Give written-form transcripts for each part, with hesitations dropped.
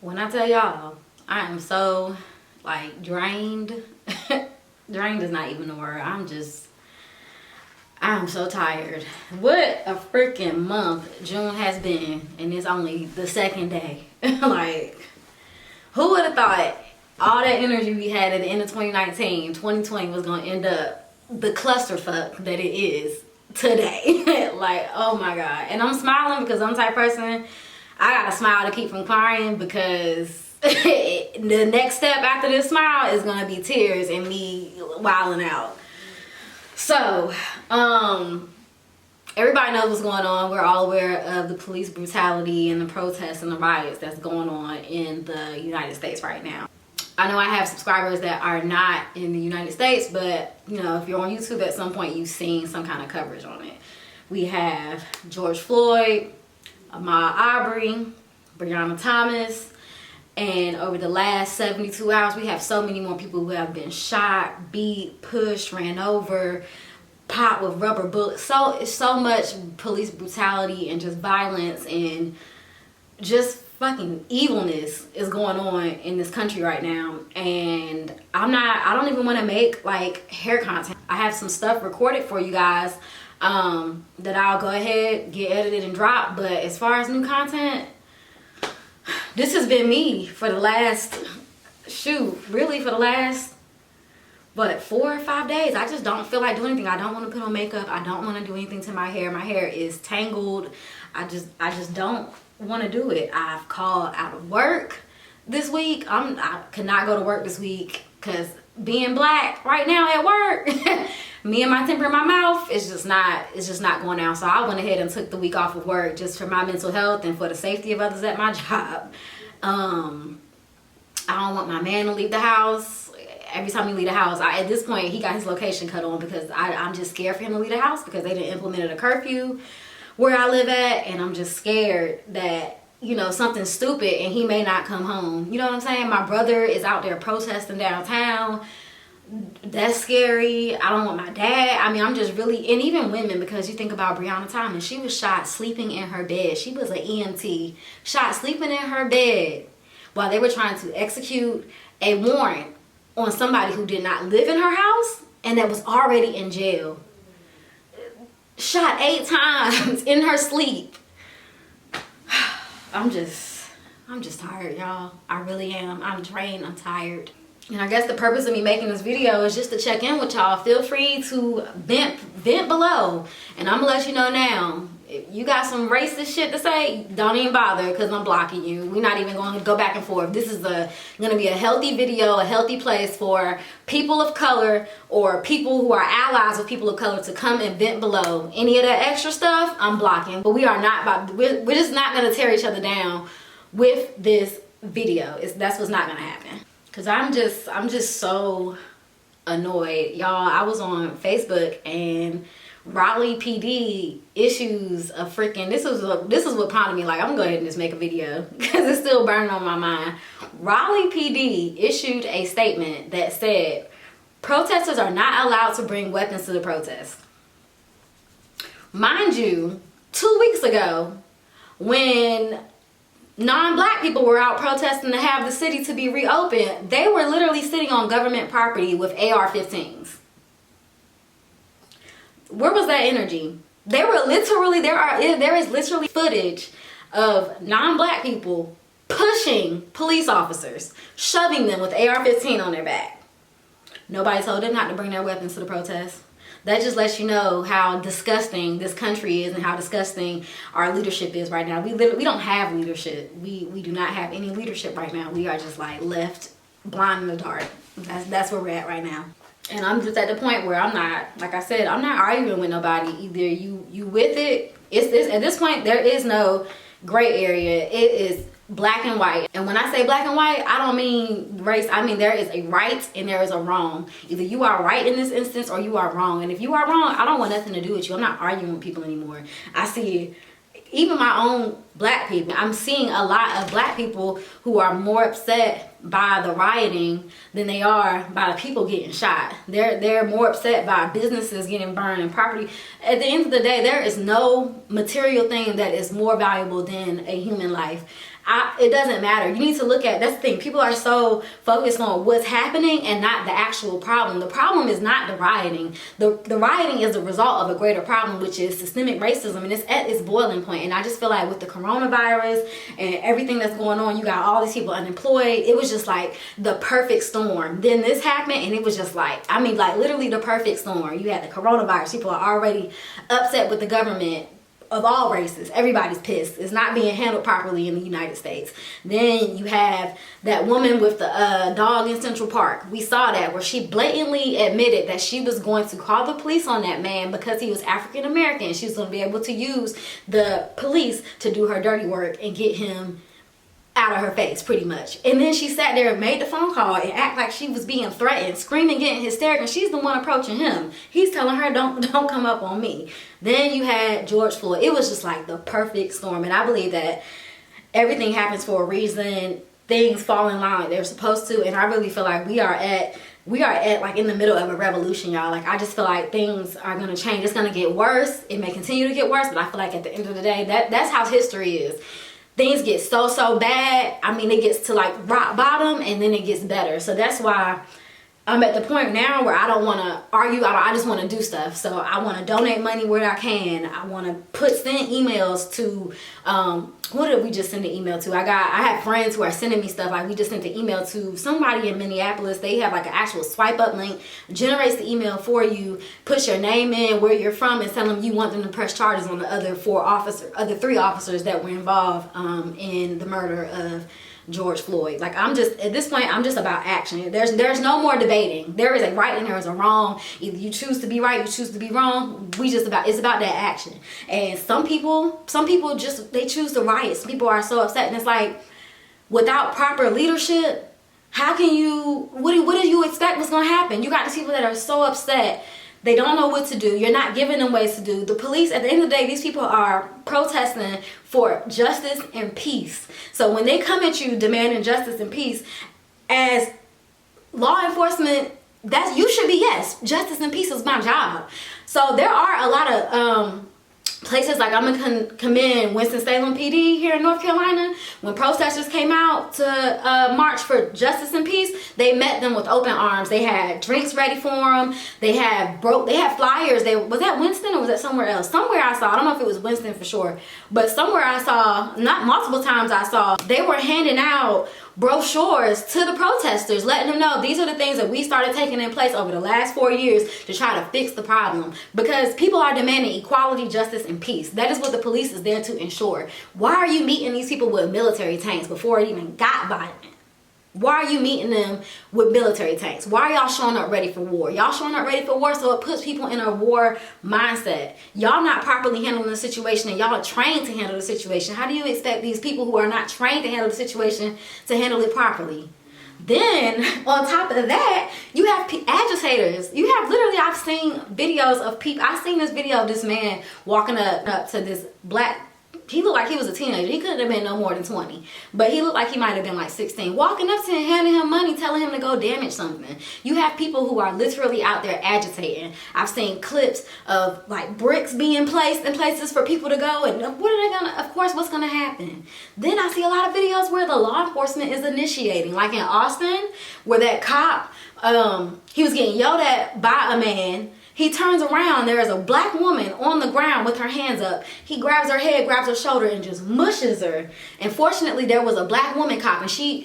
When I tell y'all, I am so like drained. Drained is not even the word. I'm so tired. What a freaking month June has been, and it's only the second day. Like, who would have thought all that energy we had at the end of 2019, 2020 was gonna end up the clusterfuck that it is today. Like, oh my God. And I'm smiling because I'm the type of person, I gotta smile to keep from crying, because the next step after this smile is gonna be tears and me wilding out. So, everybody knows what's going on. We're all aware of the police brutality and the protests and the riots that's going on in the United States right now. I know I have subscribers that are not in the United States, but you know, if you're on YouTube at some point, you've seen some kind of coverage on it. We have George Floyd, Ahmaud Arbery, Breona Taylor, and over the last 72 hours, we have so many more people who have been shot, beat, pushed, ran over, popped with rubber bullets. So it's so much police brutality and just violence and just fucking evilness is going on in this country right now. And I don't even want to make like hair content. I have some stuff recorded for you guys that I'll go ahead, get edited and drop. But as far as new content, this has been me for the last, really for the last, what, 4 or 5 days. I just don't feel like doing anything. I don't want to put on makeup. I don't want to do anything to my hair. My hair is tangled. I just don't want to do it. I've called out of work this week. I could not go to work this week because being black right now at work, me and my temper in my mouth, it's just not going out. So I went ahead and took the week off of work just for my mental health and for the safety of others at my job. I don't want my man to leave the house. Every time he leave the house, at this point, he got his location cut on because I'm just scared for him to leave the house because they done implemented a curfew where I live at, and I'm just scared that, you know, something stupid and he may not come home. You know what I'm saying? My brother is out there protesting downtown. That's scary. I don't want my dad. I mean, I'm just really, and even women, because you think about Breona Taylor, she was shot sleeping in her bed. She was an EMT, shot sleeping in her bed while they were trying to execute a warrant on somebody who did not live in her house and that was already in jail. Shot 8 times in her sleep. I'm just tired, y'all. I really am. I'm drained. I'm tired. And I guess the purpose of me making this video is just to check in with y'all. Feel free to vent below. And I'm gonna let you know now, if you got some racist shit to say, don't even bother, because I'm blocking you. We're not even going to go back and forth. This is gonna be a healthy video, a healthy place for people of color or people who are allies of people of color to come and vent below. Any of that extra stuff, I'm blocking. But we are not about, we're just not gonna tear each other down with this video. That's what's not gonna happen. Cause I'm just so annoyed, y'all. I was on Facebook and Raleigh PD issues a freaking, this is what prompted me, like, I'm gonna go ahead and just make a video because it's still burning on my mind. Raleigh PD issued a statement that said protesters are not allowed to bring weapons to the protest. Mind you, 2 weeks ago, when non-black people were out protesting to have the city to be reopened, they were literally sitting on government property with AR-15s. Where was that energy? They were literally, there is literally footage of non-black people pushing police officers, shoving them with AR-15 on their back. Nobody told them not to bring their weapons to the protest. That just lets you know how disgusting this country is and how disgusting our leadership is right now. We don't have leadership. We do not have any leadership right now. We are just like left blind in the dark. That's where we're at right now. And I'm just at the point where I'm not, like I said, I'm not arguing with nobody. Either you with it. It's at this point there is no gray area. It is black and white. And when I say black and white, I don't mean race. I mean there is a right and there is a wrong. Either you are right in this instance or you are wrong. And if you are wrong, I don't want nothing to do with you. I'm not arguing with people anymore. I see even my own black people. I'm seeing a lot of black people who are more upset by the rioting than they are by the people getting shot. They're more upset by businesses getting burned and property. At the end of the day, there is no material thing that is more valuable than a human life. It doesn't matter. You need to look at, that's the thing, people are so focused on what's happening and not the actual problem. The problem is not the rioting. The rioting is the result of a greater problem, which is systemic racism, and it's at its boiling point. And I just feel like with the coronavirus and everything that's going on, you got all these people unemployed. It was just like the perfect storm. Then this happened, and it was just like, I mean, like literally the perfect storm. You had the coronavirus. People are already upset with the government of all races. Everybody's pissed. It's not being handled properly in the United States. Then you have that woman with the dog in Central Park. We saw that where she blatantly admitted that she was going to call the police on that man because he was African American. She was going to be able to use the police to do her dirty work and get him out of her face, pretty much. And then she sat there and made the phone call and act like she was being threatened, screaming, getting hysterical. She's the one approaching him. He's telling her, don't come up on me. Then you had George Floyd. It was just like the perfect storm. And I believe that everything happens for a reason. Things fall in line like they're supposed to. And I really feel like we are at like in the middle of a revolution, y'all. Like, I just feel like things are going to change. It's going to get worse. It may continue to get worse, but I feel like at the end of the day, that's how history is. Things get so bad. I mean, it gets to like rock bottom and then it gets better. So that's why I'm at the point now where I don't want to argue. I just want to do stuff. So I want to donate money where I can. I want to send emails to, who did we just send an email to? I have friends who are sending me stuff. Like, we just sent an email to somebody in Minneapolis. They have like an actual swipe up link, generates the email for you, puts your name in, where you're from, and tell them you want them to press charges on the other three officers that were involved in the murder of George Floyd. Like, I'm just, at this point, I'm just about action. There's no more debating. There is a right and there is a wrong. Either you choose to be right, you choose to be wrong. It's about that action. And some people just, they choose to riot. Some people are so upset, and it's like, without proper leadership, how can you, what do you expect what's going to happen? You got these people that are so upset. They don't know what to do. You're not giving them ways to do. The police, at the end of the day, these people are protesting for justice and peace. So when they come at you demanding justice and peace, as law enforcement, you should be, yes, justice and peace is my job. So there are a lot of places, like I'm gonna commend Winston-Salem PD here in North Carolina. When protesters came out to march for justice and peace, they met them with open arms. They had drinks ready for them. They had flyers. Was that Winston or was that somewhere else? Somewhere I saw, I don't know if it was Winston for sure, but somewhere I saw, not multiple times I saw, they were handing out brochures to the protesters, letting them know these are the things that we started taking in place over the last 4 years to try to fix the problem. Because people are demanding equality, justice, and peace. That is what the police is there to ensure. Why are you meeting these people with military tanks before it even got violent? Why are you meeting them with military tanks? Why are y'all showing up ready for war? Y'all showing up ready for war, so it puts people in a war mindset. Y'all not properly handling the situation, and y'all are trained to handle the situation. How do you expect these people who are not trained to handle the situation to handle it properly? Then, on top of that, you have agitators. You have literally, I've seen videos of people. I've seen this video of this man walking up to this black, he looked like he was a teenager. He couldn't have been no more than 20. But he looked like he might have been like 16. Walking up to him, handing him money, telling him to go damage something. You have people who are literally out there agitating. I've seen clips of like bricks being placed in places for people to go. And what are they gonna, of course, what's gonna happen? Then I see a lot of videos where the law enforcement is initiating. Like in Austin, where that cop, he was getting yelled at by a man. He turns around, there is a black woman on the ground with her hands up. He grabs her head, grabs her shoulder, and just mushes her. And fortunately, there was a black woman cop, and she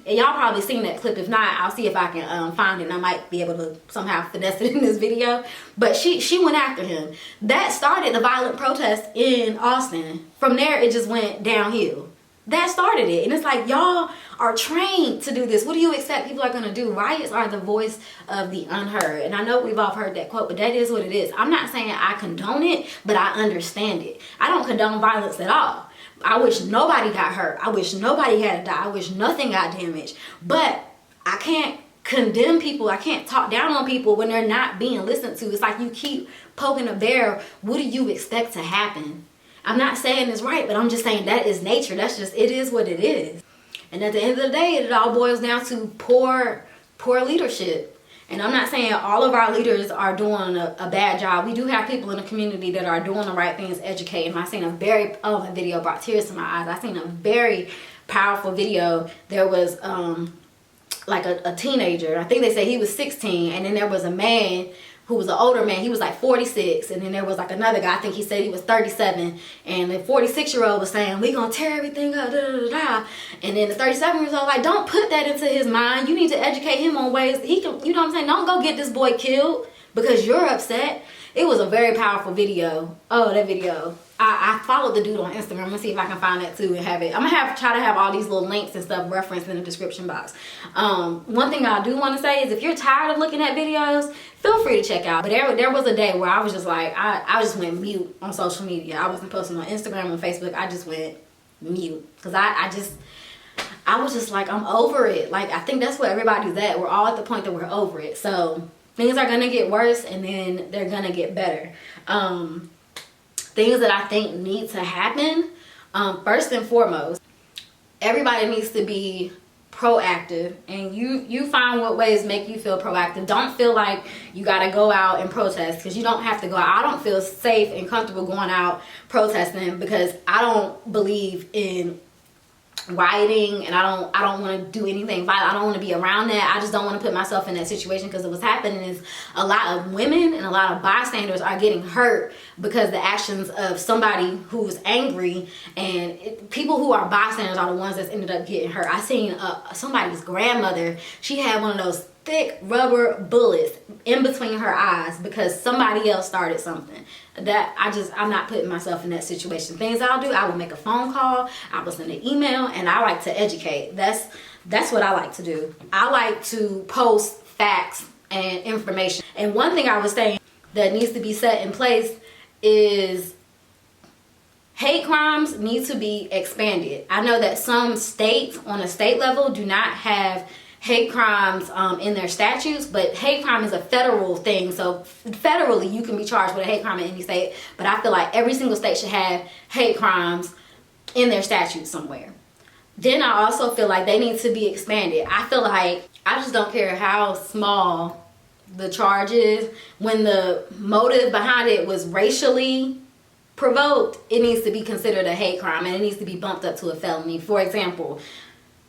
y'all probably seen that clip. If not, I'll see if I can find it, and I might be able to somehow finesse it in this video. But she went after him. That started the violent protest in Austin. From there, it just went downhill. That started it. And it's like, y'all are trained to do this. What do you expect people are going to do? Riots are the voice of the unheard. And I know we've all heard that quote, but that is what it is. I'm not saying I condone it, but I understand it. I don't condone violence at all. I wish nobody got hurt. I wish nobody had to die. I wish nothing got damaged. But I can't condemn people. I can't talk down on people when they're not being listened to. It's like you keep poking a bear. What do you expect to happen? I'm not saying it's right, but I'm just saying that is nature. That's just, it is what it is. And at the end of the day, it all boils down to poor leadership. And I'm not saying all of our leaders are doing a bad job. We do have people in the community that are doing the right things, educating. I seen a very, the video brought tears to my eyes. I seen a very powerful video. There was like a teenager. I think they said he was 16. And then there was a man who was an older man. He was like 46. And then there was like another guy. I think he said he was 37. And the 46-year-old was saying, we gonna tear everything up, da, da, da, da. And then the 37-year-old like, don't put that into his mind. You need to educate him on ways he can, you know what I'm saying? Don't go get this boy killed because you're upset. It was a very powerful video. Oh, that video. I followed the dude on Instagram. I'm gonna see if I can find that too and have it. I'm gonna try to have all these little links and stuff referenced in the description box. One thing I do want to say is if you're tired of looking at videos, feel free to check out. But there was a day where I was just like, I just went mute on social media. I wasn't posting on Instagram and Facebook. I just went mute because I was just like, I'm over it. Like, I think that's where everybody's at. We're all at the point that we're over it. So things are gonna get worse and then they're gonna get better. Things that I think need to happen, first and foremost, everybody needs to be proactive, and you find what ways make you feel proactive. Don't feel like you gotta go out and protest, because you don't have to go out. I don't feel safe and comfortable going out protesting because I don't believe in rioting, and I don't want to do anything violent. I don't want to be around that. I just don't want to put myself in that situation, because what's happening is a lot of women and a lot of bystanders are getting hurt because the actions of somebody who's angry, and people who are bystanders are the ones that's ended up getting hurt. I seen somebody's grandmother. She had one of those thick rubber bullets in between her eyes because somebody else started something. That I'm not putting myself in that situation. Things I'll do, I will make a phone call, I will send an email, and I like to educate. That's what I like to do. I like to post facts and information. And one thing I was saying that needs to be set in place is hate crimes need to be expanded. I know that some states on a state level do not have hate crimes in their statutes, but hate crime is a federal thing, so federally you can be charged with a hate crime in any state. But I feel like every single state should have hate crimes in their statutes somewhere. Then I also feel like they need to be expanded. I feel like I just don't care how small the charge is. When the motive behind it was racially provoked, it needs to be considered a hate crime and it needs to be bumped up to a felony. For example,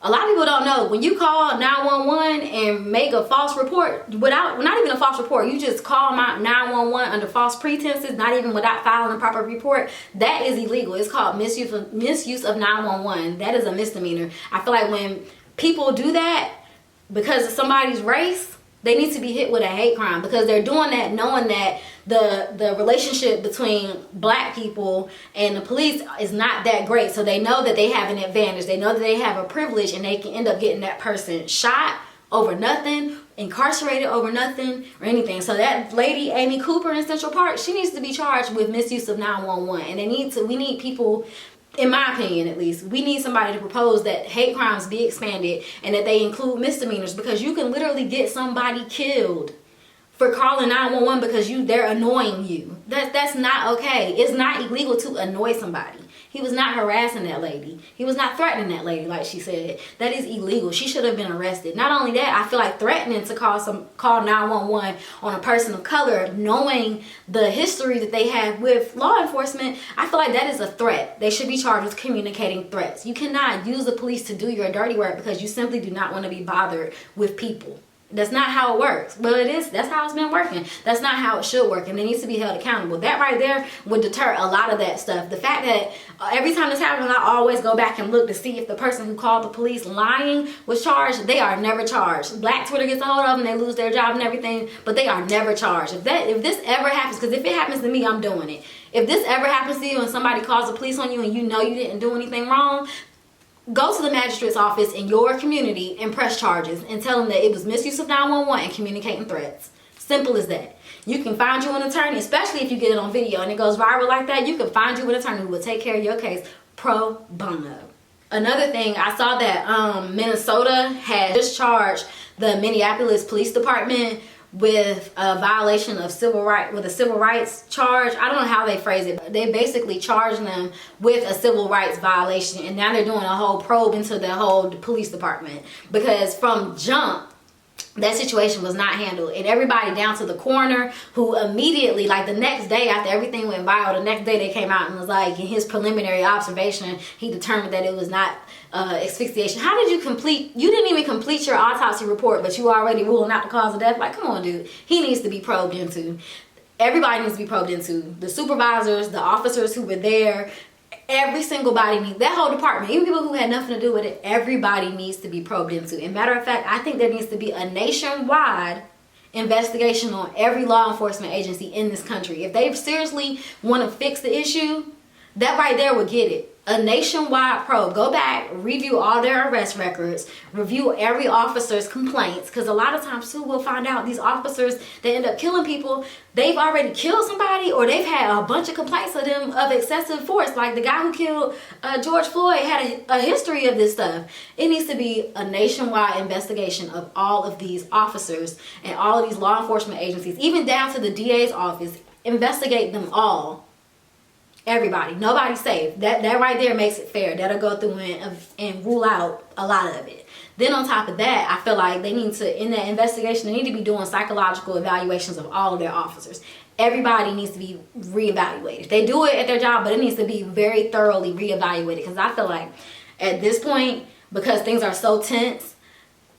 a lot of people don't know, when you call 911 and make a false report, not even a false report, you just call 911 under false pretenses, not even without filing a proper report, that is illegal. It's called misuse of 911. That is a misdemeanor. I feel like when people do that because of somebody's race, they need to be hit with a hate crime, because they're doing that knowing that the relationship between black people and the police is not that great. So they know that they have an advantage. They know that they have a privilege, and they can end up getting that person shot over nothing, incarcerated over nothing, or anything. So that lady, Amy Cooper in Central Park, she needs to be charged with misuse of 911. And we need people, in my opinion at least, we need somebody to propose that hate crimes be expanded and that they include misdemeanors, because you can literally get somebody killed for calling 911 because they're annoying you. That's not okay. It's not illegal to annoy somebody. He was not harassing that lady. He was not threatening that lady like she said. That is illegal. She should have been arrested. Not only that, I feel like threatening to call 911 on a person of color, knowing the history that they have with law enforcement, I feel like that is a threat. They should be charged with communicating threats. You cannot use the police to do your dirty work because you simply do not want to be bothered with people. That's not how it works. Well, it is. That's how it's been working. That's not how it should work, and it needs to be held accountable. That right there would deter a lot of that stuff. The fact that every time this happens, I always go back and look to see if the person who called the police lying was charged. They are never charged. Black Twitter gets a hold of them, they lose their job and everything, but they are never charged. If this ever happens, because if it happens to me, I'm doing it. If this ever happens to you and somebody calls the police on you and you know you didn't do anything wrong, go to the magistrate's office in your community and press charges and tell them that it was misuse of 911 and communicating threats. Simple as that. You can find you an attorney, especially if you get it on video and it goes viral like that. You can find you an attorney who will take care of your case pro bono. Another thing, I saw that Minnesota had discharged the Minneapolis Police Department with a violation of civil rights, with a civil rights charge. I don't know how they phrase it, but they basically charged them with a civil rights violation, and now they're doing a whole probe into the whole police department, because from jump that situation was not handled. And everybody down to the coroner, who immediately, like the next day after everything went viral, the next day they came out and was like, in his preliminary observation, he determined that it was not asphyxiation. How did you complete, you didn't even complete your autopsy report, but you already ruling out the cause of death? Like, come on, dude. He needs to be probed into. Everybody needs to be probed into. The supervisors, the officers who were there, every single body needs, that whole department, even people who had nothing to do with it, everybody needs to be probed into. And matter of fact, I think there needs to be a nationwide investigation on every law enforcement agency in this country. If they seriously want to fix the issue, that right there would get it. A nationwide probe. Go back, review all their arrest records, review every officer's complaints, because a lot of times too we'll find out these officers that end up killing people, they've already killed somebody, or they've had a bunch of complaints of them of excessive force. Like the guy who killed George Floyd had a history of this stuff. It needs to be a nationwide investigation of all of these officers and all of these law enforcement agencies, even down to the DA's office. Investigate them all. Everybody, nobody's safe. That right there makes it fair. That'll go through and rule out a lot of it. Then on top of that, I feel like they need to, in that investigation, they need to be doing psychological evaluations of all of their officers. Everybody needs to be reevaluated. They do it at their job, but it needs to be very thoroughly reevaluated, because I feel like at this point, because things are so tense,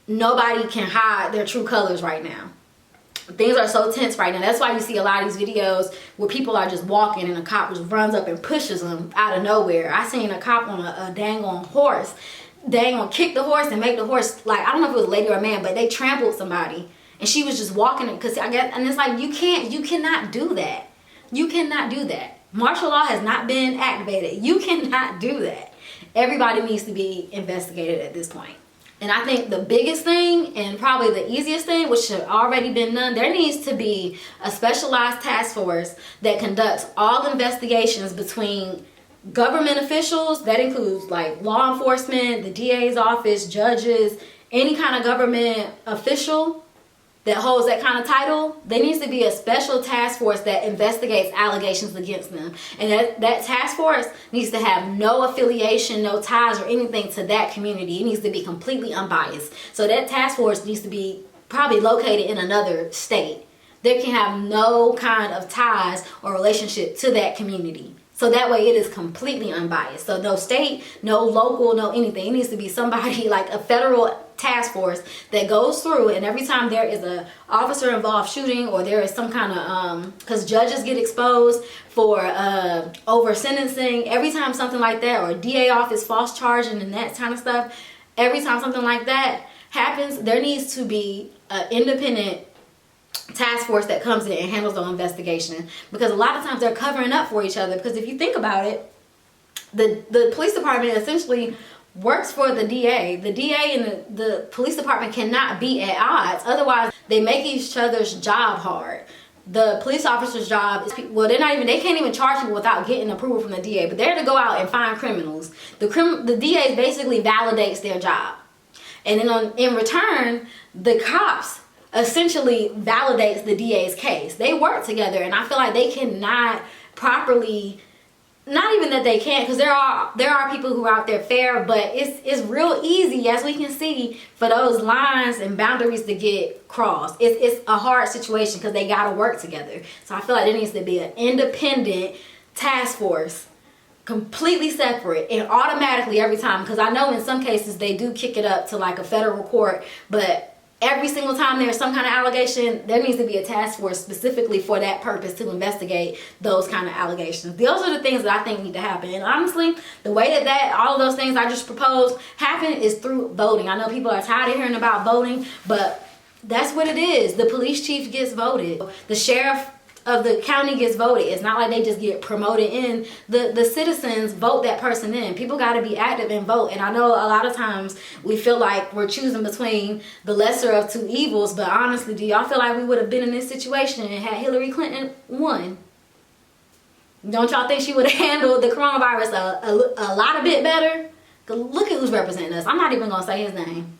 nobody can hide their true colors right now. Things are so tense right now. That's why you see a lot of these videos where people are just walking and a cop just runs up and pushes them out of nowhere. I seen a cop on a dang on horse. Dang on kick the horse and make the horse, like, I don't know if it was a lady or a man, but they trampled somebody. And she was just walking, because I guess, and it's like, you cannot do that. You cannot do that. Martial law has not been activated. You cannot do that. Everybody needs to be investigated at this point. And I think the biggest thing, and probably the easiest thing, which should already been done, there needs to be a specialized task force that conducts all investigations between government officials. That includes like law enforcement, the DA's office, judges, any kind of government official that holds that kind of title. There needs to be a special task force that investigates allegations against them. And that task force needs to have no affiliation, no ties or anything to that community. It needs to be completely unbiased. So that task force needs to be probably located in another state. They can have no kind of ties or relationship to that community. So that way it is completely unbiased. So no state, no local, no anything. It needs to be somebody like a federal task force that goes through, and every time there is a officer involved shooting, or there is some kind of because judges get exposed for over sentencing, every time something like that, or DA office false charging and that kind of stuff, every time something like that happens, there needs to be an independent task force that comes in and handles the investigation, because a lot of times they're covering up for each other. Because if you think about it, the police department essentially works for the DA. The DA and the police department cannot be at odds. Otherwise, they make each other's job hard. The police officer's job is, well, they can't even charge people without getting approval from the DA, but they're to go out and find criminals. The DA basically validates their job. And then in return, the cops essentially validates the DA's case. They work together, and I feel like they cannot properly, not even that they can't, because there are people who are out there fair, but it's real easy, as we can see, for those lines and boundaries to get crossed. It's a hard situation because they got to work together. So I feel like there needs to be an independent task force, completely separate, and automatically every time, because I know in some cases they do kick it up to like a federal court, but every single time there's some kind of allegation, there needs to be a task force specifically for that purpose to investigate those kind of allegations. Those are the things that I think need to happen. And honestly, the way that all of those things I just proposed happen is through voting. I know people are tired of hearing about voting, but that's what it is. The police chief gets voted. The sheriff of the county gets voted. It's not like they just get promoted in. The citizens vote that person in. People got to be active and vote. And I know a lot of times we feel like we're choosing between the lesser of two evils, but honestly, do y'all feel like we would have been in this situation and had Hillary Clinton won? Don't y'all think she would have handled the coronavirus a lot bit better? Look at who's representing us. I'm not even going to say his name.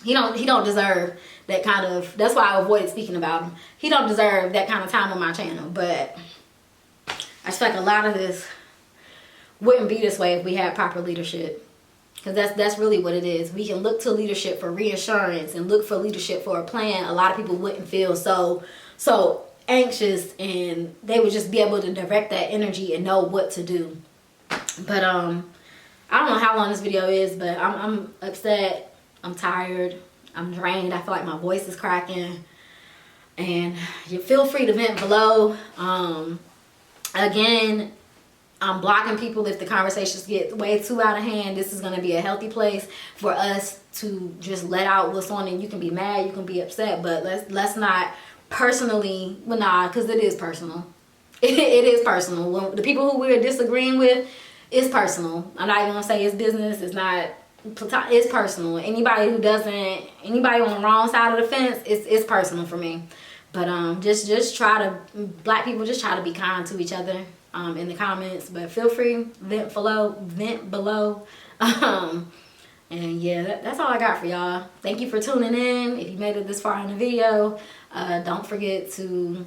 he don't deserve that kind of, that's why I avoided speaking about him. He don't deserve that kind of time on my channel. But I just feel like a lot of this wouldn't be this way if we had proper leadership. Because that's really what it is. We can look to leadership for reassurance and look for leadership for a plan. A lot of people wouldn't feel so anxious, and they would just be able to direct that energy and know what to do. But I don't know how long this video is, but I'm upset. I'm tired. I'm drained. I feel like my voice is cracking. And you feel free to vent below. Again, I'm blocking people if the conversations get way too out of hand. This is going to be a healthy place for us to just let out what's on, and you can be mad, you can be upset, but let's not personally, well, nah, because it is personal. It is personal. When the people who we're disagreeing with, it's personal. I'm not even going to say it's business. It's not, it's personal. Anybody on the wrong side of the fence, it's personal for me. But just try to, black people, just try to be kind to each other in the comments. But feel free, vent below. And yeah, that's all I got for y'all. Thank you for tuning in. If you made it this far in the video, don't forget to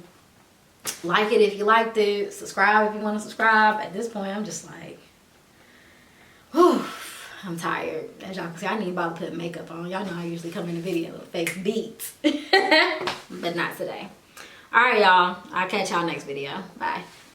like it if you liked it. Subscribe if you want to subscribe. At this point, I'm just like, whew, I'm tired. As y'all can see, I need about to put makeup on. Y'all know I usually come in the video with fake beats. But not today. Alright, y'all. I'll catch y'all next video. Bye.